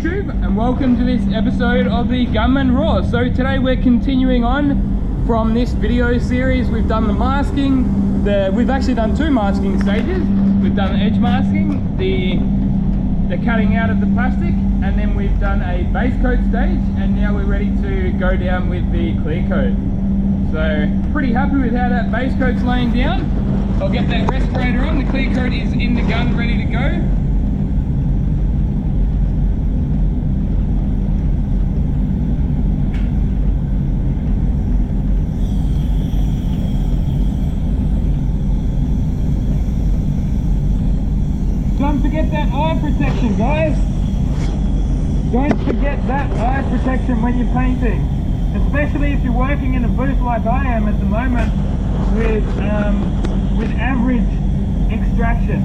YouTube and welcome to this episode of the Gunman Raw. So today we're continuing on from this video series. We've done the masking, we've actually done two masking stages. We've done the edge masking, the cutting out of the plastic, and then we've done a base coat stage, and now we're ready to go down with the clear coat. So pretty happy with how that base coat's laying down. I'll get that respirator on. The clear coat is in the gun ready to go. Don't forget that eye protection, guys. Don't forget that eye protection when you're painting, especially if you're working in a booth like I am at the moment with average extraction.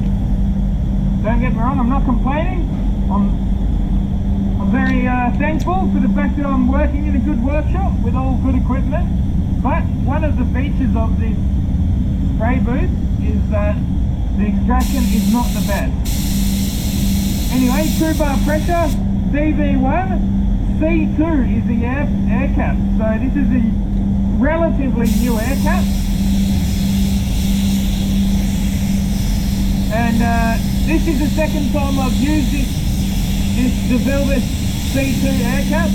Don't get me wrong, I'm not complaining. I'm very thankful for the fact that I'm working in a good workshop with all good equipment. But one of the features of this spray booth is that the extraction is not the best. Anyway, 2-bar pressure, DV1, C2 is the air cap. So this is a relatively new air cap. And this is the second time I've used this DeVilbiss C2 air cap.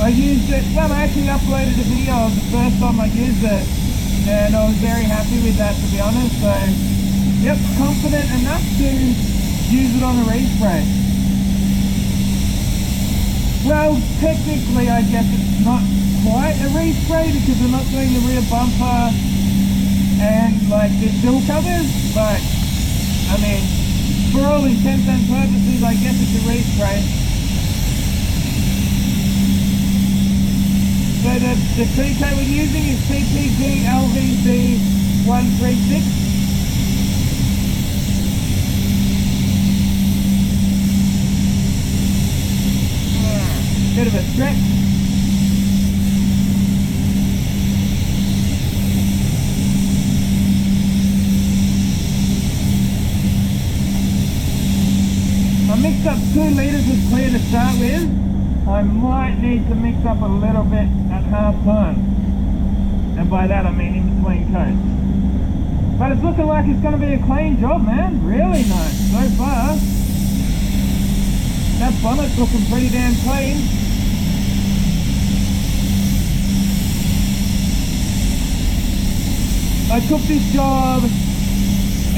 I used it, well, I actually uploaded a video of the first time I used it, and I was very happy with that, to be honest. So yep, confident enough to use it on a respray. Well, technically I guess it's not quite a respray because I'm not doing the rear bumper and like the sill covers, but I mean, for all intents and purposes I guess it's a respray. So the clear coat we're using is PPG LVC 136. Bit of a stretch. I mixed up 2 litres of clear to start with. I might need to mix up a little bit at half time. And by that I mean in between coats. But it's looking like it's going to be a clean job, man. Really nice so far. That bonnet's looking pretty damn clean. I took this job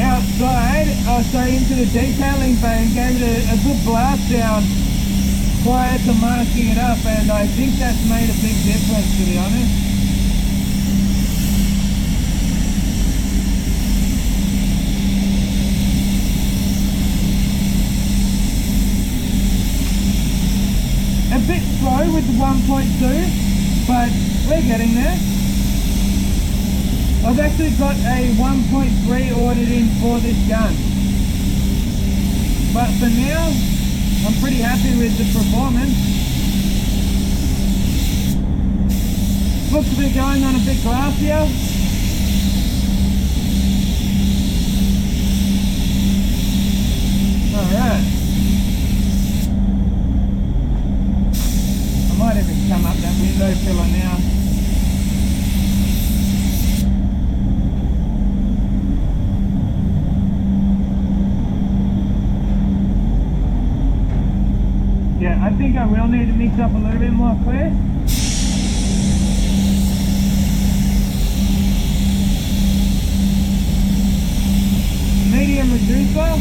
outside, into the detailing bay and gave it a good blast down prior to masking it up, and I think that's made a big difference, to be honest. A bit slow with the 1.2, but we're getting there. I've actually got a 1.3 ordered in for this gun. But for now, I'm pretty happy with the performance. Looks to be going on a bit glassier. Alright. I might even come up that window pillar now. Yeah, I think I will need to mix up a little bit more clear. Medium reducer.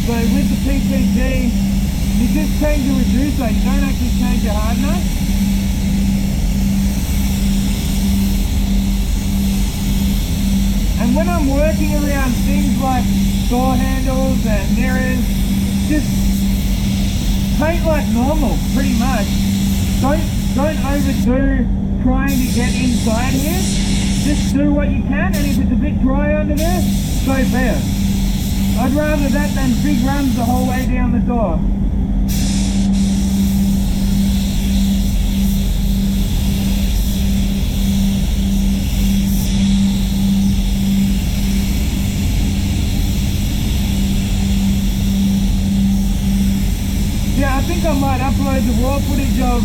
So with the PPG, you just change the reducer, you don't actually change your hardener. And when I'm working around things like door handles and mirrors, just paint like normal, pretty much. Don't overdo trying to get inside here. Just do what you can, and if it's a bit dry under there, so be it. I'd rather that than big runs the whole way down the door. loads of raw footage of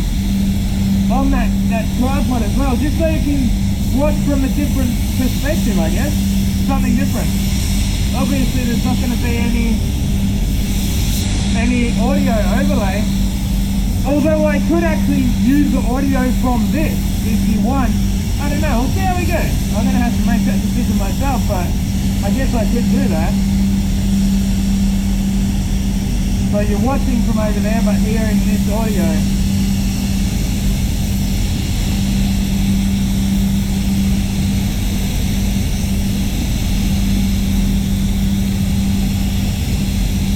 on that tripod as well, just so you can watch from a different perspective, I guess. Something different. Obviously there's not going to be any audio overlay, although I could actually use the audio from this if you want. I don't know, we'll see how we go. I'm going to have to make that decision myself, but I guess I could do that. So you're watching from over there but hearing this audio.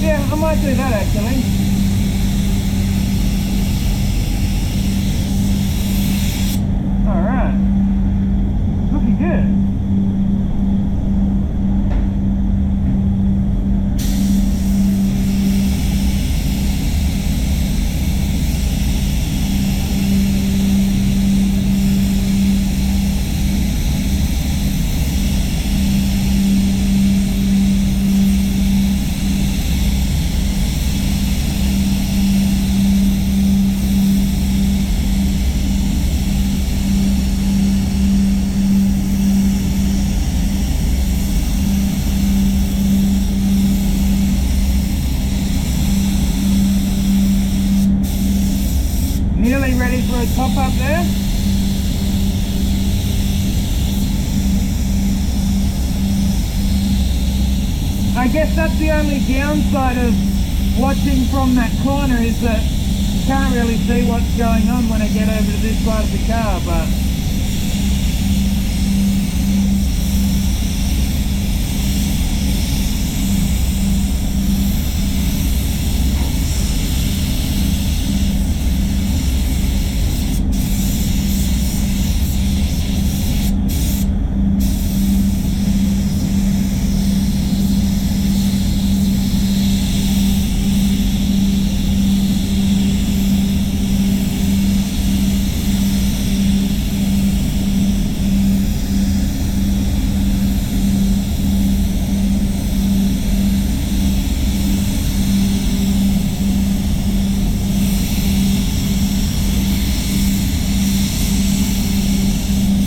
Yeah, I might do that actually. Alright. Looking good. Nearly ready for a top up there. I guess that's the only downside of watching from that corner, is that you can't really see what's going on when I get over to this side of the car, but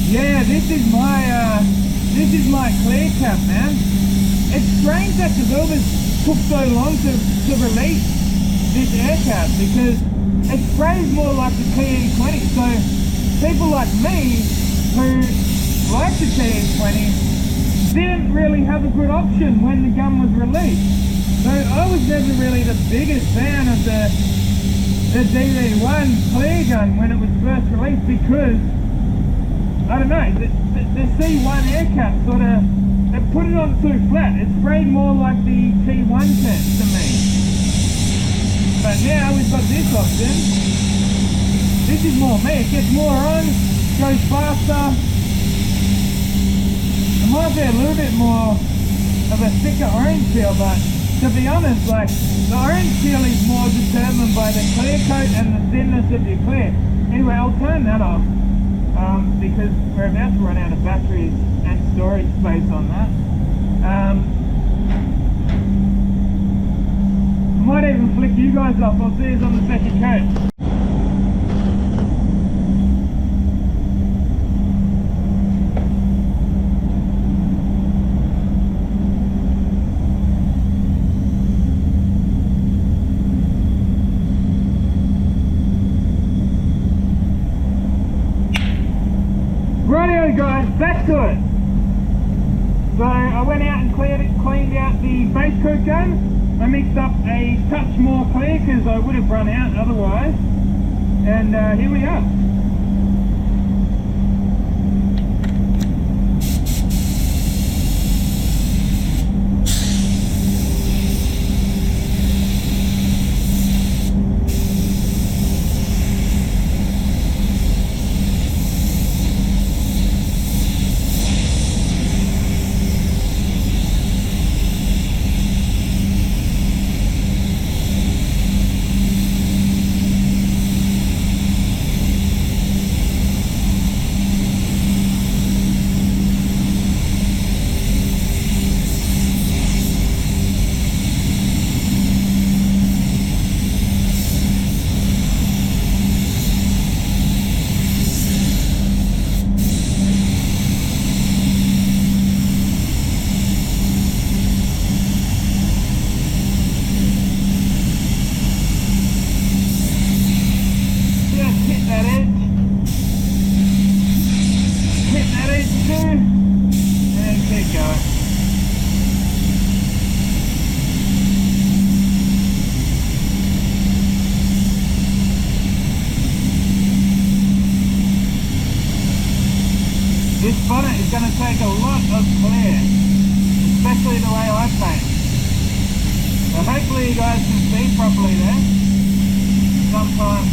yeah, this is my clear cap, man. It's strange that the builders took so long to release this air cap, because it sprays more like the TE20. So people like me who like the TE20 didn't really have a good option when the gun was released. So I was never really the biggest fan of the DD1 clear gun when it was first released, because I don't know, the C1 air cap sort of, it put it on too flat. It sprayed more like the T110 to me. But now we've got this option. This is more me. It gets more on, goes faster. It might be a little bit more of a thicker orange peel, but to be honest, like, the orange peel is more determined by the clear coat and the thinness of your clear. Anyway, I'll turn that off. Because we're about to run out of batteries and storage space on that. I might even flick you guys off. I'll see you on the second coat. Rightio guys, back to it. So I went out and cleaned out the base coat gun. I mixed up a touch more clear because I would have run out otherwise. And here we are. and keep going. This bonnet is going to take a lot of clear, especially the way I paint. So hopefully you guys can see properly there. Sometimes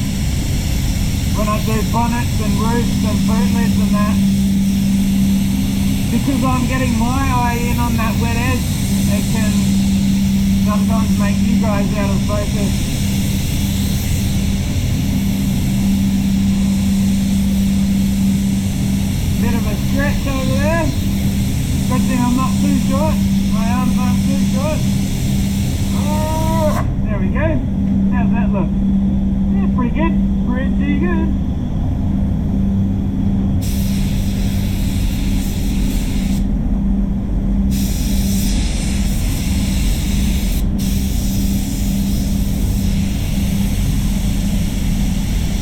when I do bonnets and roofs and boot lids and that, because I'm getting my eye in on that wet edge, it can sometimes make you guys out of focus. Bit of a stretch over there. Good thing I'm not too short. My arms aren't too short. Oh, there we go. How's that look? Yeah, pretty good. Pretty good.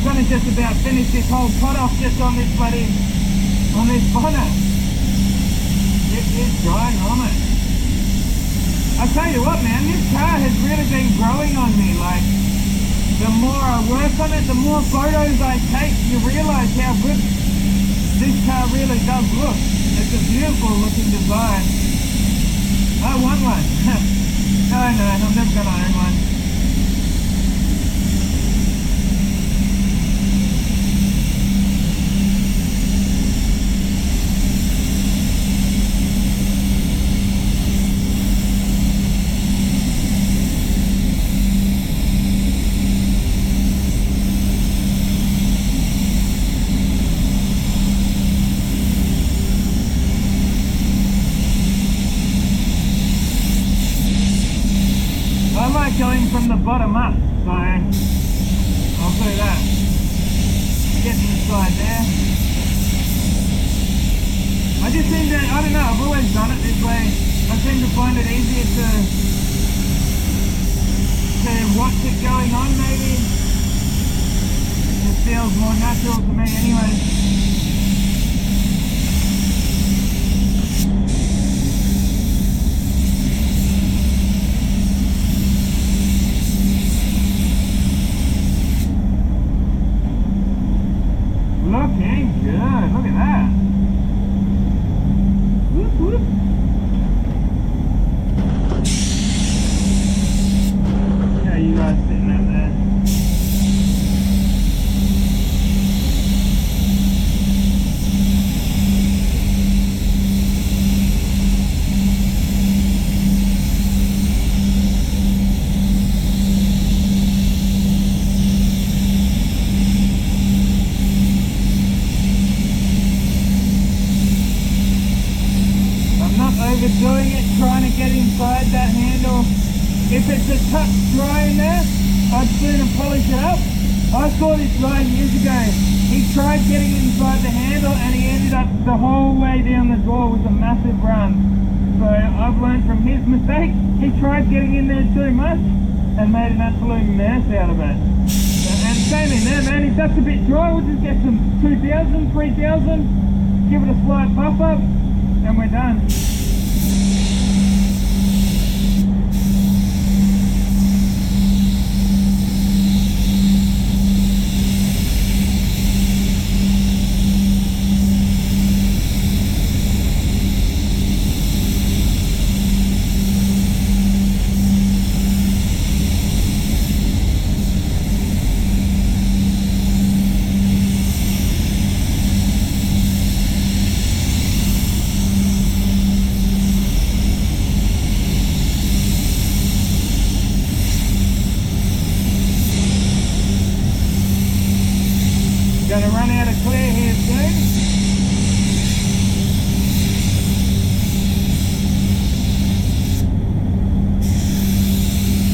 Gonna just about finish this whole pot off just on this bloody on this bonnet. It is drying on it. I tell you what, man, this car has really been growing on me. Like, the more I work on it, the more photos I take, you realise how good this car really does look. It's a beautiful looking design. I want one. No, I'm never gonna own one. Going from the bottom up, so I'll do that. Get inside there. I just seem to, I don't know, I've always done it this way. I seem to find it easier to watch it going on maybe. It feels more natural to me anyway. Looking good, look at that. Whoop, whoop. How are you guys sitting out there? Overdoing it, trying to get inside that handle. If it's a touch dry in there, I'd sooner polish it up. I saw this guy years ago. He tried getting inside the handle and he ended up the whole way down the door with a massive run. So I've learned from his mistake. He tried getting in there too much and made an absolute mess out of it. And same in there, man. If that's a bit dry, we'll just get some 2000, 3000, give it a slight buff up, and we're done. Gonna run out of clear here soon.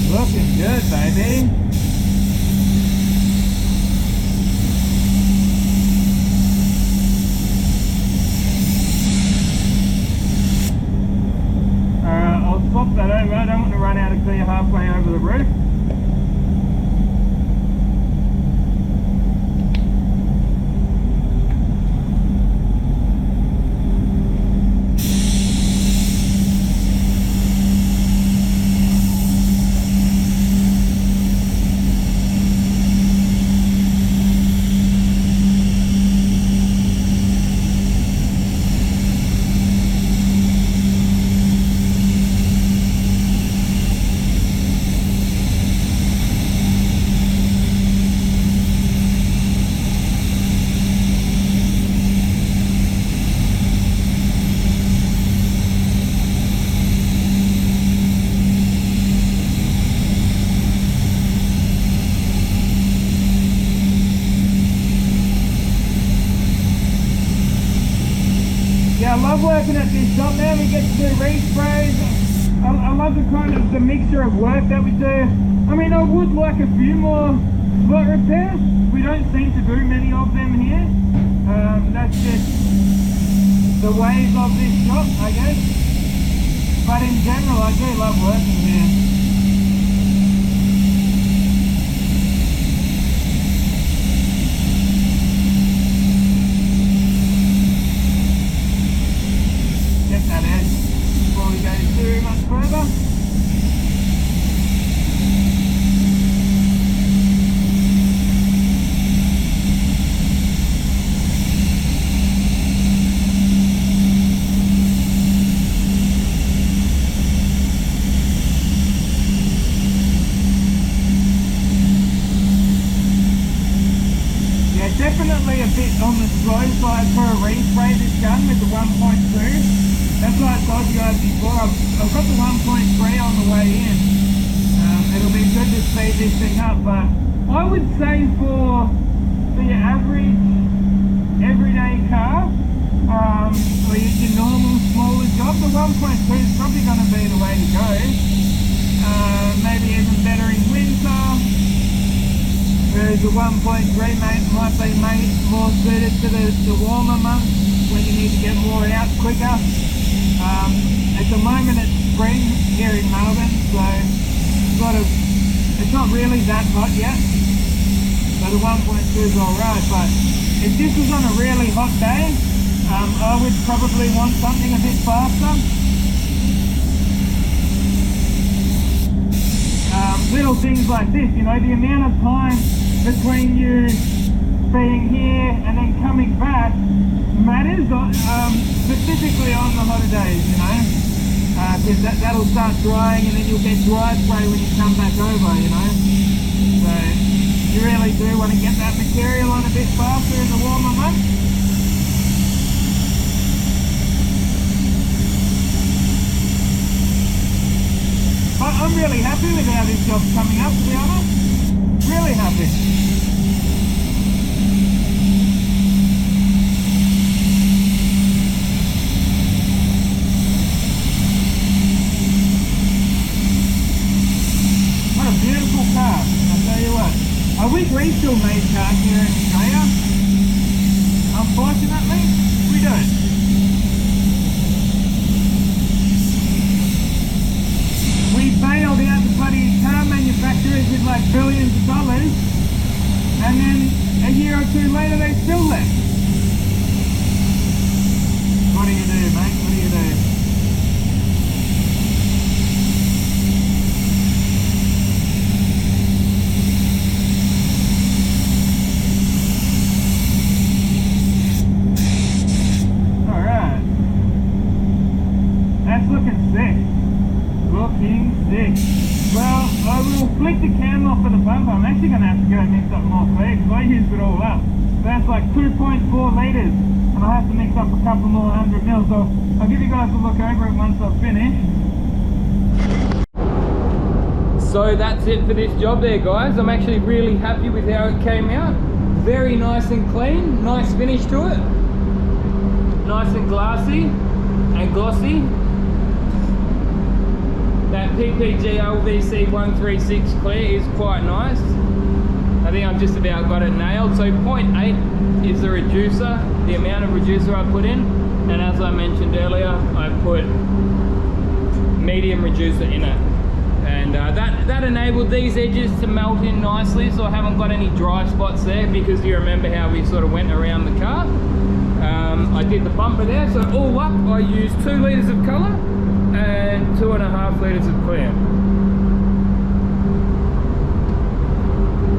Looking good, baby. Alright, I'll swap that over. I don't want to run out of clear halfway over the roof. Yeah, I love working at this shop, man. We get to do resprays. I love the kind of the mixture of work that we do. I mean, I would like a few more spot repairs. We don't seem to do many of them here. That's just the ways of this shop, I guess. But in general, I do love working here. Get that edge before we go too much further. Definitely a bit on the slow side for a respray this gun with the 1.2. That's what I told you guys before. I've got the 1.3 on the way in. It'll be good to speed this thing up, but I would say for your average everyday car, or your normal smaller job, the 1.2 is probably going to be the way to go. Maybe even better in winter. Whereas the 1.3 might be more suited to the warmer months when you need to get more out quicker. At the moment it's spring here in Melbourne, so it's not really that hot yet. So the 1.2 is alright, but if this was on a really hot day, I would probably want something a bit faster. Little things like this, you know, the amount of time between you being here and then coming back matters, specifically on the hotter days, you know, because that'll start drying and then you'll get dry spray when you come back over, you know. So you really do want to get that material on a bit faster in the warmer months. But I'm really happy with how this job's coming up, to be honest. Really happy. What a beautiful car, I'll tell you what. I wish we still made cars here in Australia. Unfortunately, we don't. We bailed out the bloody car manufacturers with like billions of dollars, and then a year or two later they still left. What do you do, mate? What do you do? Alright. That's looking sick. Looking sick. Well, I will flick the cam off for the bumper. I'm actually going to have to go mix up more clear because I used it all up. That's like 2.4 litres and I have to mix up a couple more 100 mils. So I'll give you guys a look over it once I've finished. So that's it for this job there, guys. I'm actually really happy with how it came out. Very nice and clean, nice finish to it. Nice and glassy and glossy. That PPG LVC 136 clear is quite nice. I think I've just about got it nailed. So 0.8 is the reducer, the amount of reducer I put in. And as I mentioned earlier, I put medium reducer in it. And that enabled these edges to melt in nicely, so I haven't got any dry spots there, because you remember how we sort of went around the car. I did the bumper there, so all up I used 2 litres of colour and 2.5 litres of clear.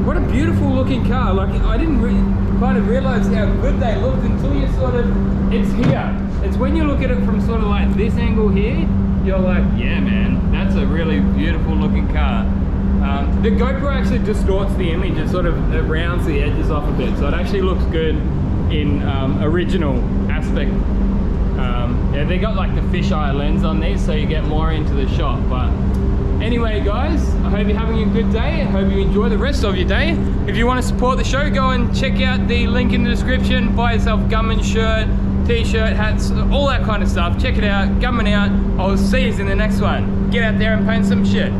What a beautiful looking car. Like, I didn't kind of realise how good they looked until you sort of, it's here. It's when you look at it from sort of like this angle here, you're like, yeah man, that's a really beautiful looking car. The GoPro actually distorts the image. It sort of rounds the edges off a bit, so it actually looks good in original aspect. Yeah, they got like the fisheye lens on these, so you get more into the shot. But anyway guys, I hope you're having a good day. I hope you enjoy the rest of your day. If you want to support the show, go and check out the link in the description. Buy yourself a Gunman shirt, t-shirt, hats, all that kind of stuff. Check it out, Gunman out. I'll see you in the next one. Get out there and paint some shit.